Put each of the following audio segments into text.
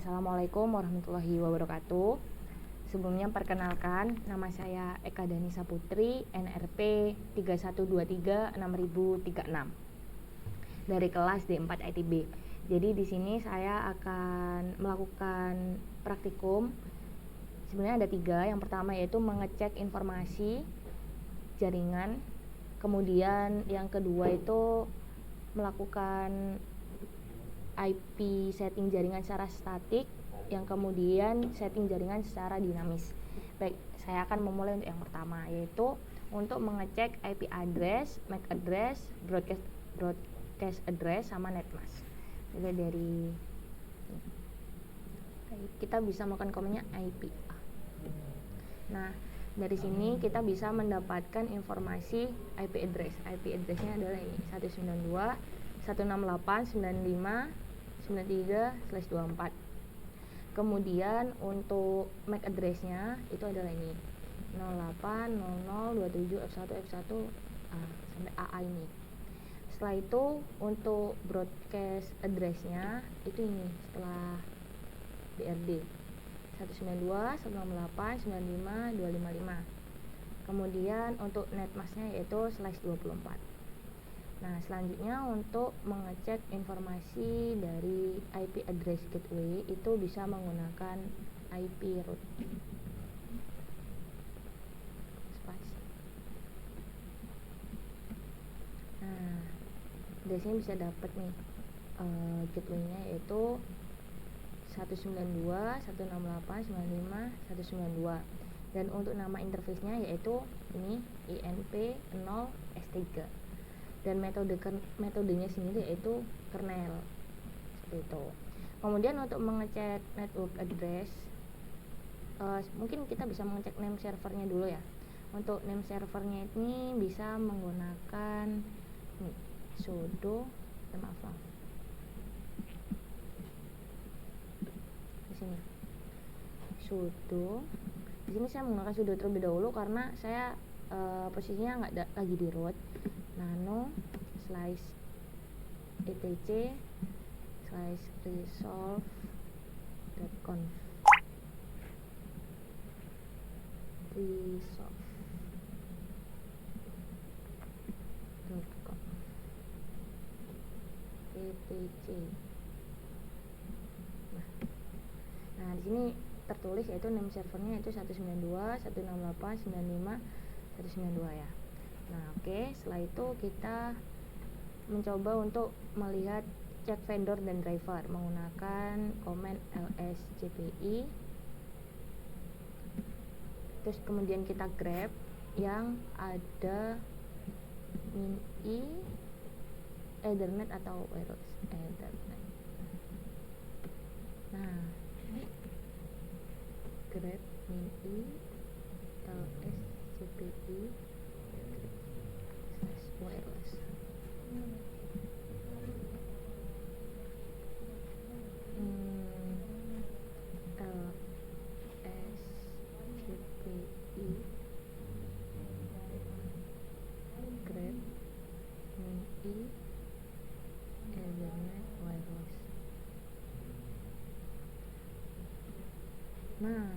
Assalamualaikum warahmatullahi wabarakatuh. Sebelumnya perkenalkan, nama saya Eka Danisa Putri, NRP 31236036 dari kelas D4 ITB. Jadi di sini saya akan melakukan praktikum. Sebenarnya ada 3. Yang pertama yaitu mengecek informasi jaringan. Kemudian yang kedua itu melakukan IP setting jaringan secara statik, yang kemudian setting jaringan secara dinamis. Baik, saya akan memulai untuk yang pertama, yaitu untuk mengecek IP address, MAC address, broadcast address, sama netmask. Jadi dari kita bisa melakukan komennya IP. Nah, dari sini kita bisa mendapatkan informasi IP address. IP addressnya adalah ini 192.168.95.93/24. Kemudian untuk MAC addressnya itu adalah ini 080027F1F1 sampai AA ini. Setelah itu untuk broadcast addressnya itu ini setelah BRD 192.168.95.255. Kemudian untuk netmasknya yaitu /24. Nah, selanjutnya untuk mengecek informasi dari IP address gateway itu bisa menggunakan IP route. Nah, dari sini bisa dapat nih gateway-nya yaitu 192.168.95.192. Dan untuk nama interface-nya yaitu ini INP0S3. Dan metodenya sendiri yaitu kernel, seperti itu. Kemudian untuk mengecek network address, mungkin kita bisa mengecek name servernya dulu ya. Untuk name servernya ini bisa menggunakan sudo, di sini sudo. Di sini saya menggunakan sudo terlebih dahulu karena saya posisinya nggak lagi di root. nano/etc/resolve.conf etc. Nah, di sini tertulis yaitu name servernya itu 192.168.95.192 ya. Nah, oke, setelah itu kita mencoba untuk melihat cek vendor dan driver menggunakan command lscpi. Terus kemudian kita grab yang ada min-i Ethernet atau wireless Ethernet. Nah, grab min-i lscpi wireless. lscpi grab min-i Ethernet wireless. Nah,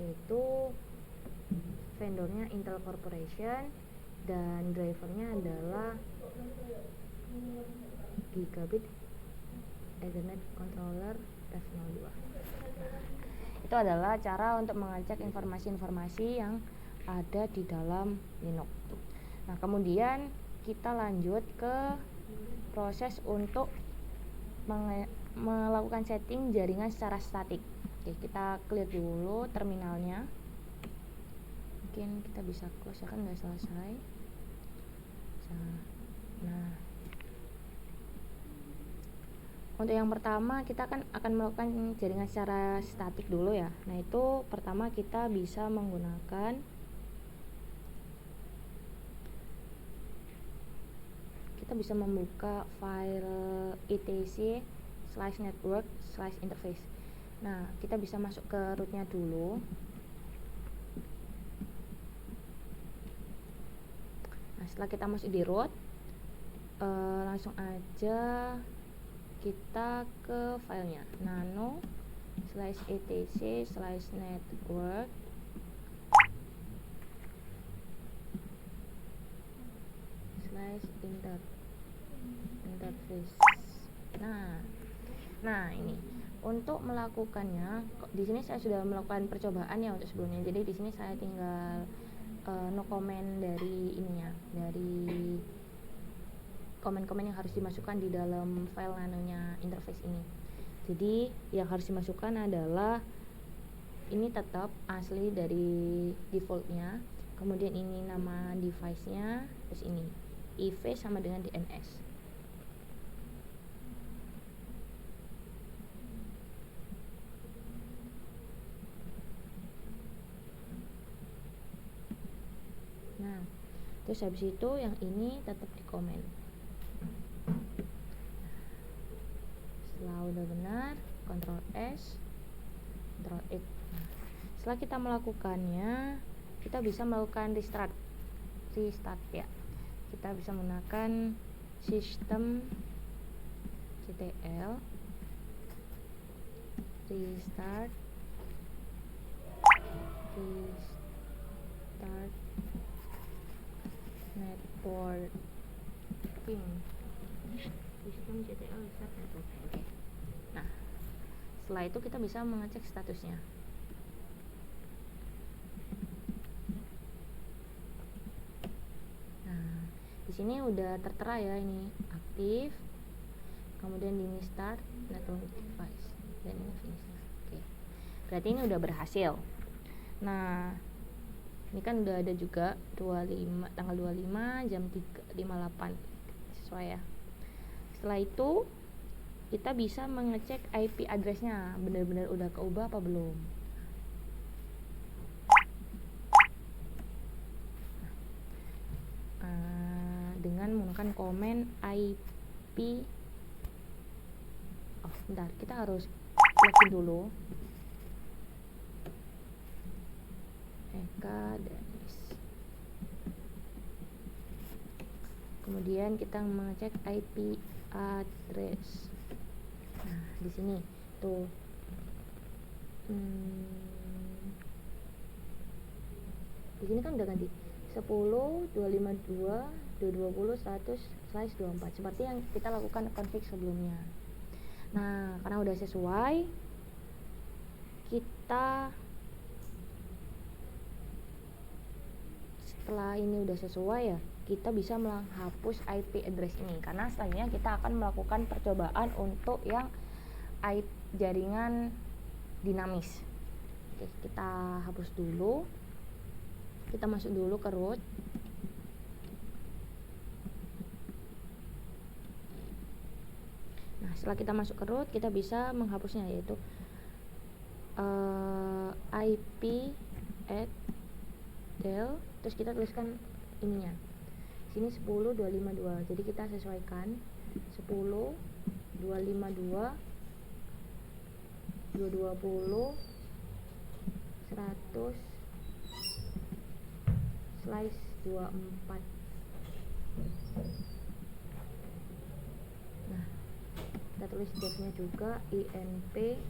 itu vendornya Intel Corporation dan drivernya adalah Gigabit Ethernet Controller F02. Itu adalah cara untuk mengecek informasi-informasi yang ada di dalam Linux. Nah, kemudian kita lanjut ke proses untuk melakukan setting jaringan secara statik. Oke, kita clear dulu terminalnya. Mungkin kita bisa close ya, kan nggak selesai. Nah, untuk yang pertama kita akan melakukan jaringan secara statik dulu ya. Nah, itu pertama kita bisa menggunakan, kita bisa membuka file etc/network/interface. Nah, kita bisa masuk ke rootnya dulu. Nah, setelah kita masuk di root, langsung aja kita ke filenya nano /etc /network /interface. Nah ini untuk melakukannya, di sini saya sudah melakukan percobaan ya untuk sebelumnya. Jadi di sini saya tinggal no comment dari ininya, dari komen-komen yang harus dimasukkan di dalam file nanonya interface ini. Jadi yang harus dimasukkan adalah ini tetap asli dari defaultnya, kemudian ini nama device-nya, terus ini IV sama dengan DNS. Nah, terus habis itu yang ini tetap di komen. Setelah udah benar, Ctrl S, Ctrl X. Nah, setelah kita melakukannya, kita bisa melakukan restart ya. Kita bisa menggunakan sistem ctl restart networking, sistem ctl restart networking. Oke. Nah, setelah itu kita bisa mengecek statusnya. Nah, di sini udah tertera ya, ini aktif, kemudian di ini start network device, dan ini finish. Oke, berarti ini udah berhasil. Nah, ini kan udah ada juga tanggal 25 jam 3.58 sesuai ya. Setelah itu kita bisa mengecek IP addressnya benar-benar udah keubah apa belum. Dengan menggunakan komen IP. Bentar, kita harus login dulu. Eka Danis. Kemudian kita mengecek IP address. Nah, di sini tuh. Di sini kan udah ganti 10.252.220.100/24 seperti yang kita lakukan config sebelumnya. Nah, karena udah sesuai, kita setelah ini udah sesuai ya, kita bisa menghapus IP address ini, karena selanjutnya kita akan melakukan percobaan untuk yang IP jaringan dinamis. Oke, kita hapus dulu. Kita masuk dulu ke root. Nah, setelah kita masuk ke root, kita bisa menghapusnya, yaitu IP add del, terus kita tuliskan ininya. Sini 10.252. Jadi kita sesuaikan 10.252 220 100/24. Nah, kita tulis defnya juga INP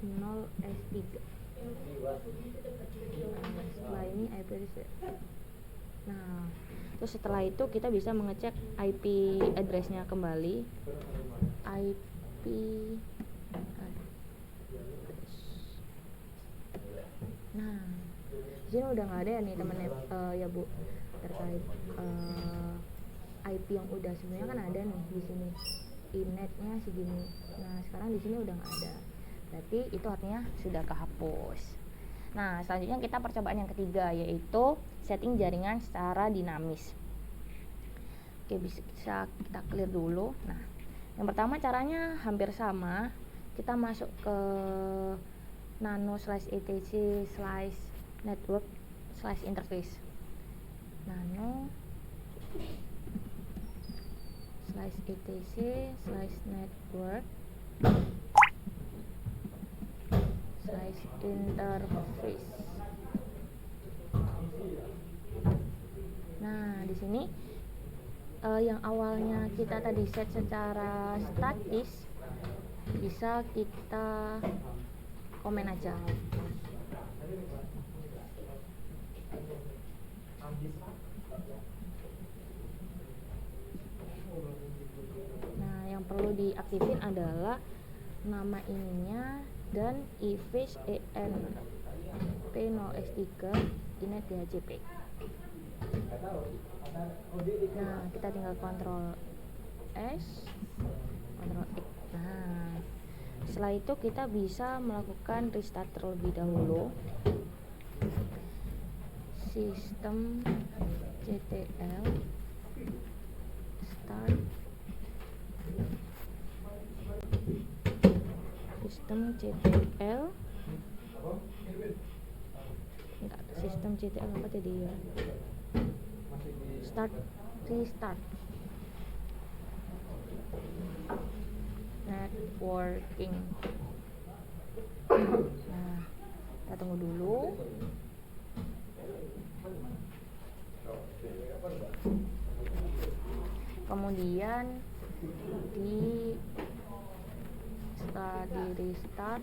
0S3. Setelah ini IP address. Nah, terus setelah itu kita bisa mengecek IP addressnya kembali. IP address. Nah, di sini udah nggak ada ya nih teman ya Bu, terkait IP yang udah sebenarnya kan ada nih di sini, inetnya segini. Nah, sekarang di sini udah nggak ada. Berarti itu artinya sudah kehapus. Nah, selanjutnya kita percobaan yang ketiga, yaitu setting jaringan secara dinamis. Oke, bisa kita clear dulu. Nah, yang pertama caranya hampir sama. Kita masuk ke nano/etc/network/interface. nano/etc/network interface. Nah, di sini sini yang awalnya kita tadi set secara statis bisa kita komen aja. Nah, yang perlu diaktifin adalah nama ininya dan eFace ENP0X3 inet DHCP. Nah, kita tinggal Ctrl S, Ctrl X. Nah, setelah itu kita bisa melakukan restart terlebih dahulu. Sistem CTL start, sistem CTL enggak, sistem CTL apa tadi ya, start, restart networking. Nah, kita tunggu dulu. Kemudian setelah di restart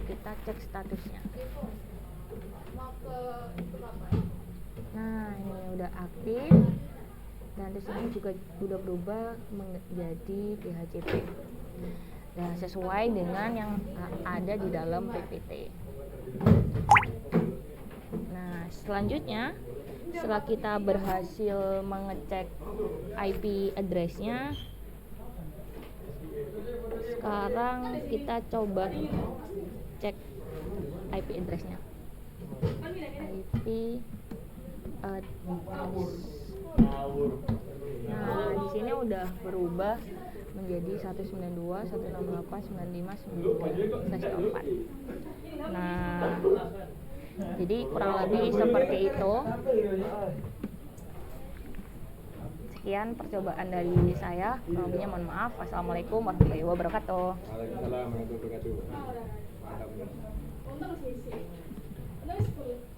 kita cek statusnya. Nah, ini udah aktif dan di sini juga udah berubah menjadi DHCP. Nah, sesuai dengan yang ada di dalam PPT. Nah, selanjutnya setelah kita berhasil mengecek IP address-nya, sekarang kita coba cek IP address-nya. IP address. Nah, di sini udah berubah menjadi 192.168.95.93/4. Nah, jadi kurang lebih seperti itu. Sekian percobaan dari saya. Kurang lebihnya mohon maaf. Wassalamualaikum warahmatullahi wabarakatuh. Waalaikumsalam warahmatullahi wabarakatuh. Mantap.